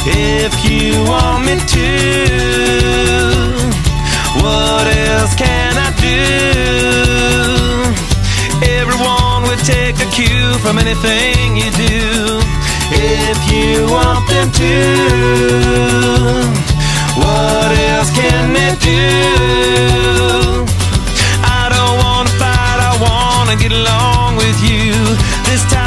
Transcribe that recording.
if you want me to. What else can I do? Everyone would take a cue from anything you do, if you want them to. What else can they do? I don't wanna fight, I wanna get along with you. This time